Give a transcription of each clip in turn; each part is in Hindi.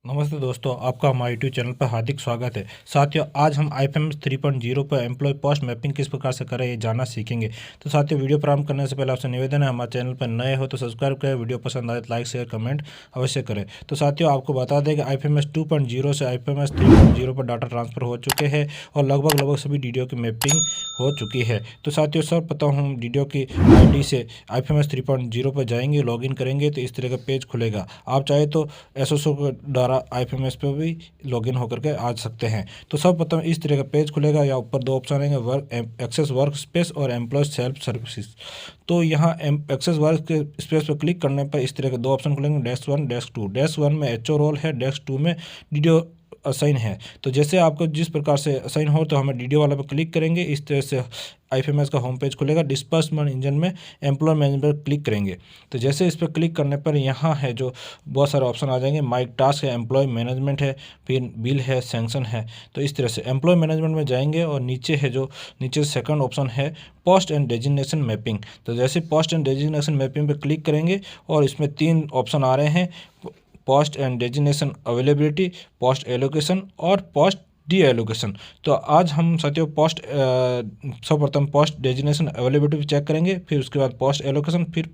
नमस्ते दोस्तों, आपका हमारे यूट्यूब चैनल पर हार्दिक स्वागत है। साथियों, आज हम IFMS 3.0 पर एम्प्लॉय पोस्ट मैपिंग किस प्रकार से करें ये जानना सीखेंगे। तो साथियों, वीडियो प्रारंभ करने से पहले आपसे निवेदन है, हमारे चैनल पर नए हो तो सब्सक्राइब करें, वीडियो पसंद आए तो लाइक शेयर कमेंट अवश्य करें। तो साथियों, आपको बता दें कि IFMS 2.0 से IFMS 3.0 पर डाटा ट्रांसफर हो चुके हैं और लगभग सभी वीडियो की मैपिंग हो चुकी है। तो साथियों, सर्वप्रथम हम वीडियो की ID से IFMS 3.0 पर जाएंगे, लॉगिन करेंगे तो इस तरह का पेज खुलेगा। आप चाहे तो SSO के द्वारा IFMS पे भी लॉगिन होकर के आ सकते हैं। तो सर्वप्रथम इस तरह का पेज खुलेगा। या ऊपर दो ऑप्शन आएंगे, एक्सेस वर्क स्पेस और एम्प्लॉय सेल्फ सर्विसेज। तो यहाँ एक्सेस वर्क स्पेस पर क्लिक करने पर इस तरह के दो ऑप्शन खुलेंगे, डेस्क 1 डेस्क 2। डेस्क 1 में HO रोल है, डेस्क 2 में DDO असाइन है। तो जैसे आपको जिस प्रकार से असाइन हो तो हमें DDO वाला पर क्लिक करेंगे, इस तरह से IFMS का होम पेज खुलेगा। डिस्बर्समेंट इंजन में एम्प्लॉय मैनेजमेंट पर क्लिक करेंगे। तो जैसे इस पर क्लिक करने पर यहाँ है जो बहुत सारे ऑप्शन आ जाएंगे। माई टास्क है, एम्प्लॉय मैनेजमेंट है, फिर बिल है, सैंक्शन है। तो इस तरह से एम्प्लॉय मैनेजमेंट में जाएंगे और नीचे है जो नीचे सेकंड ऑप्शन है पोस्ट एंड डेजिग्नेशन मैपिंग। तो जैसे पोस्ट एंड डेजिग्नेशन मैपिंग पर क्लिक करेंगे और इसमें तीन ऑप्शन आ रहे हैं, post and designation availability, post allocation और पोस्ट डी एलोकेशन। तो आज हम साथियों सर्वप्रथम पोस्ट डेजिग्नेशन अवेलेबिलिटी चेक करेंगे, फिर उसके बाद पोस्ट एलोकेशन, फिर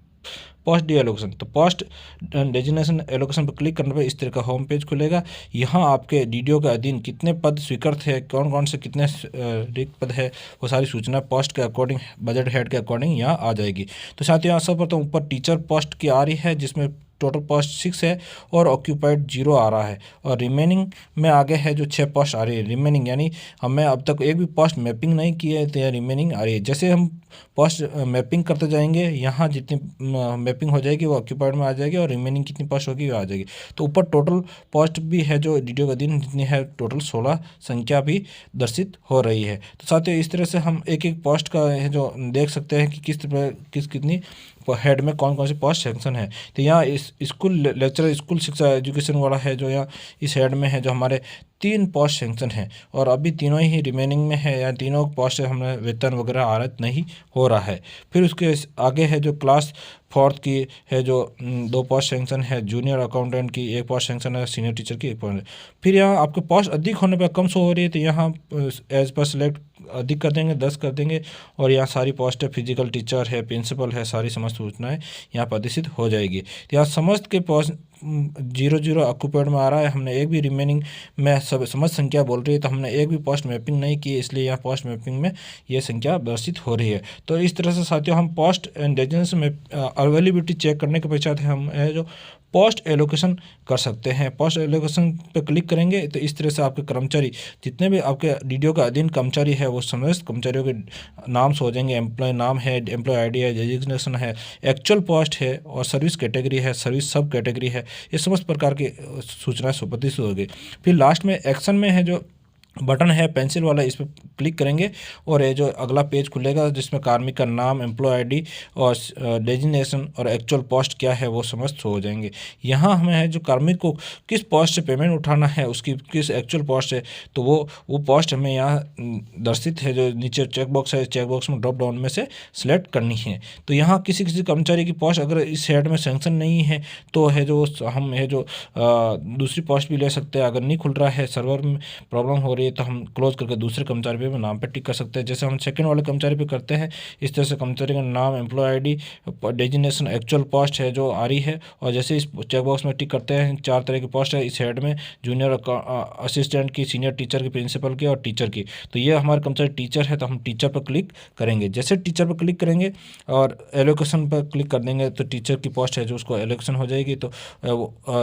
पोस्ट डी एलोकेशन। तो पोस्ट डेजिग्नेशन एलोकेशन पर क्लिक करने पर इस तरह का होम पेज खुलेगा। यहाँ आपके DDO के अधीन कितने पद स्वीकृत है, कौन कौन से कितने रिक्त पद है, वो सारी सूचना पोस्ट के अकॉर्डिंग, बजट हेड के अकॉर्डिंग यहाँ आ जाएगी। तो साथियों, यहाँ सर्वप्रथम ऊपर टीचर पोस्ट की आ रही है जिसमें टोटल पोस्ट 6 है और ऑक्यूपाइड 0 आ रहा है। और रिमेनिंग में आगे है जो 6 पोस्ट आ रही है रिमेनिंग, यानी हमें अब तक एक भी पोस्ट मैपिंग नहीं की है तो यह रिमेनिंग आ रही है। जैसे हम पोस्ट मैपिंग करते जाएंगे, यहाँ जितनी मैपिंग हो जाएगी वो ऑक्यूपाइड में आ जाएगी और रिमेनिंग कितनी पोस्ट होगी वो आ जाएगी। तो ऊपर टोटल पोस्ट भी है जो DDO के दिन जितनी है, टोटल 16 संख्या भी दर्शित हो रही है। तो साथियों, इस तरह से हम एक एक पोस्ट का है जो देख सकते हैं कि कितनी हेड में कौन कौन सी पोस्ट सेक्शन है। तो यहाँ इस स्कूल लेक्चरर, स्कूल शिक्षा एजुकेशन वाला है जो यहाँ इस हेड में है, जो हमारे 3 पोस्ट सेक्शन है और अभी तीनों ही रिमेनिंग में है, या तीनों पोस्ट से हमें वेतन वगैरह आरत नहीं हो रहा है। फिर उसके आगे है जो क्लास 4th की है जो 2 पोस्ट सेक्शन है, जूनियर अकाउंटेंट की 1 पोस्ट सेक्शन है, सीनियर टीचर की 1 पोस्ट। फिर यहाँ आपके पोस्ट अधिक होने पर कम शो हो रही है तो यहाँ एज पर सिलेक्ट अधिक कर देंगे, 10 कर देंगे और यहाँ सारी पोस्ट है, फिजिकल टीचर है, प्रिंसिपल है, सारी समस्त सूचनाएं यहाँ प्रदर्शित हो जाएगी। तो यहाँ समस्त के पोस्ट 0 ऑक्यूपाइड में आ रहा है। हमने एक भी रिमेनिंग में समस्त संख्या बोल रही है तो हमने एक भी पोस्ट मैपिंग नहीं की, इसलिए यहाँ पोस्ट मैपिंग में ये संख्या प्रदर्शित हो रही है। तो इस तरह से साथियों, हम पोस्ट एंड डेजिग्नेशन में अवेलेबिलिटी चेक करने के पश्चात हम जो पोस्ट एलोकेशन कर सकते हैं। पोस्ट एलोकेशन पे क्लिक करेंगे तो इस तरह से आपके कर्मचारी, जितने भी आपके DDO का अधीन कर्मचारी है, वो समस्त कर्मचारियों के नाम हो जाएंगे। एम्प्लॉय नाम है, एम्प्लॉय ID है, डेजिग्नेशन है, एक्चुअल पोस्ट है और सर्विस कैटेगरी है, सर्विस सब कैटेगरी है। ये समस्त प्रकार की सूचनाएं प्रदर्शित होगी। फिर लास्ट में एक्शन में है जो बटन है पेंसिल वाला, इस पर क्लिक करेंगे और ये जो अगला पेज खुलेगा जिसमें कार्मिक का नाम, एम्प्लॉय ID और डेजिग्नेशन और एक्चुअल पोस्ट क्या है वो समस्त हो जाएंगे। यहाँ हमें है जो कार्मिक को किस पोस्ट से पेमेंट उठाना है, उसकी किस एक्चुअल पोस्ट है, तो वो पोस्ट हमें यहाँ दर्शित है। जो नीचे चेकबॉक्स है, चेकबॉक्स में ड्रॉप डाउन में से सिलेक्ट करनी है। तो यहाँ किसी कर्मचारी की पोस्ट अगर इस हेड में सेंक्शन नहीं है तो है जो हम है जो दूसरी पोस्ट भी ले सकते हैं। अगर नहीं खुल रहा है, सर्वर में प्रॉब्लम हो रही है, तो हम क्लोज करके दूसरे कर्मचारी पे नाम पे टिक कर सकते हैं। जैसे हम सेकंड वाले कर्मचारी पे करते हैं, इस तरह से कर्मचारी का नाम, employee ID, designation, actual post है जो आ रही है। और जैसे इस चेकबॉक्स में टिक करते हैं, 4 तरह की पोस्ट है इस हेड में, जूनियर असिस्टेंट की, सीनियर टीचर की, प्रिंसिपल की और टीचर की। तो ये हमारे कर्मचारी टीचर है तो हम टीचर पर क्लिक करेंगे। जैसे टीचर पर क्लिक करेंगे और एलोकेशन पर क्लिक कर देंगे तो टीचर की पोस्ट है जो उसको एलोकेशन हो जाएगी। तो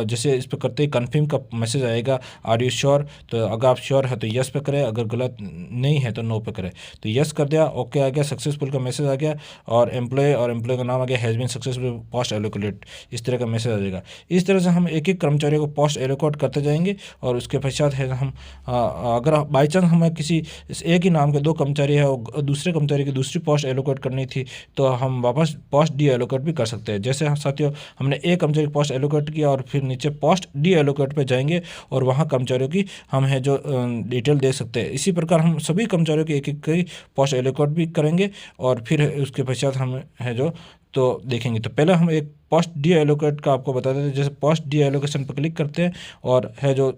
जैसे इस पर करते ही कन्फर्म का मैसेज आएगा, आर यू श्योर। तो अगर आप श्योर है तो यस पे करें, अगर गलत नहीं है तो नो पे करें। तो यस कर दिया, ओके आ गया, सक्सेसफुल का मैसेज आ गया और एम्प्लॉय का नाम आ गया, has been successful post allocated, इस तरह का मैसेज आ जाएगा। इस तरह से हम एक एक कर्मचारियों को पोस्ट एलोकेट करते जाएंगे और उसके पश्चात है हम अगर बाई चांस हमें किसी एक ही नाम के 2 कर्मचारी है और दूसरे कर्मचारी की दूसरी पोस्ट एलोकेट करनी थी तो हम वापस पोस्ट डी एलोकेट भी कर सकते हैं। जैसे साथियों, हमने एक कर्मचारी की पोस्ट एलोकेट किया और फिर नीचे पोस्ट डी एलोकेट पे जाएंगे और वहाँ कर्मचारियों की हम है जो डिटेल दे सकते हैं। इसी प्रकार हम सभी कर्मचारियों की एक एक पोस्ट एलोकेट भी करेंगे और फिर उसके पश्चात हम है जो तो देखेंगे। तो पहले हम एक पोस्ट डी एलोकेट का आपको बता देते हैं। जैसे पोस्ट डी एलोकेशन पर क्लिक करते हैं और है जो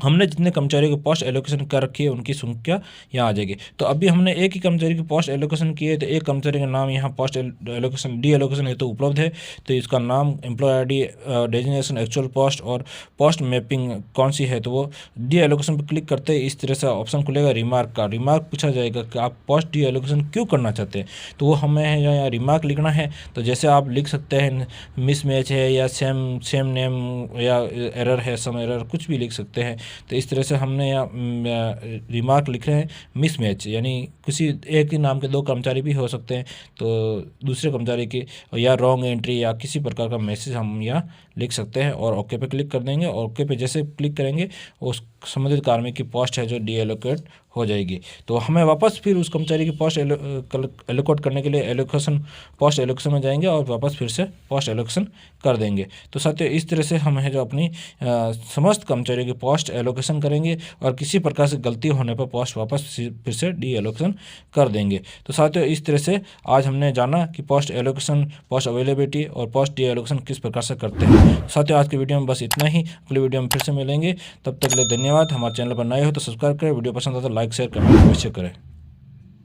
हमने जितने कर्मचारियों को पोस्ट एलोकेशन कर रखी है उनकी संख्या यहाँ आ जाएगी। तो अभी हमने एक ही कर्मचारी की पोस्ट एलोकेशन की है, तो एक कर्मचारी का नाम यहाँ पोस्ट एलोकेशन डी एलोकेशन है तो उपलब्ध है। तो इसका नाम, employee ID, designation, actual post और पोस्ट मैपिंग कौन सी है, तो वो डी एलोकेशन पर क्लिक करते ही इस तरह से ऑप्शन खुलेगा रिमार्क का। रिमार्क पूछा जाएगा कि आप पोस्ट डी एलोकेशन क्यों करना चाहते हैं, तो वो हमें यहाँ रिमार्क लिखना है। तो जैसे आप लिख सकते हैं मिसमैच है या सेम नेम या एरर है, सम एरर, कुछ भी लिख सकते हैं। तो इस तरह से हमने यहाँ रिमार्क लिख रहे हैं मिसमैच, यानी किसी एक ही नाम के दो कर्मचारी भी हो सकते हैं, तो दूसरे कर्मचारी की या रॉन्ग एंट्री या किसी प्रकार का मैसेज हम यहाँ लिख सकते हैं और ओके पे क्लिक कर देंगे। और ओके पे जैसे क्लिक करेंगे उस संबंधित कार्मिक की पोस्ट है जो डी एलोकेट हो जाएगी। तो हमें वापस फिर उस कर्मचारी की पोस्ट एलोकेट करने के लिए पोस्ट एलोकेशन में जाएंगे और वापस फिर से पोस्ट एलोकेशन कर देंगे। तो साथियों इस तरह से हम है जो अपनी समस्त कर्मचारियों की पोस्ट एलोकेशन करेंगे और किसी प्रकार से गलती होने पर पोस्ट वापस फिर से डी एलोकेशन कर देंगे। तो साथियों इस तरह से आज हमने जाना कि पोस्ट एलोकेशन, पोस्ट अवेलेबिलिटी और पोस्ट डी एलोकेशन किस प्रकार से करते हैं। साथियों आज की वीडियो में बस इतना ही, अगली वीडियो में फिर से मिलेंगे। तब तक के लिए धन्यवाद। हमारे चैनल पर नए हो तो सब्सक्राइब करें, वीडियो पसंद आता तो लाइक शेयर कमेंट अवश्य करें।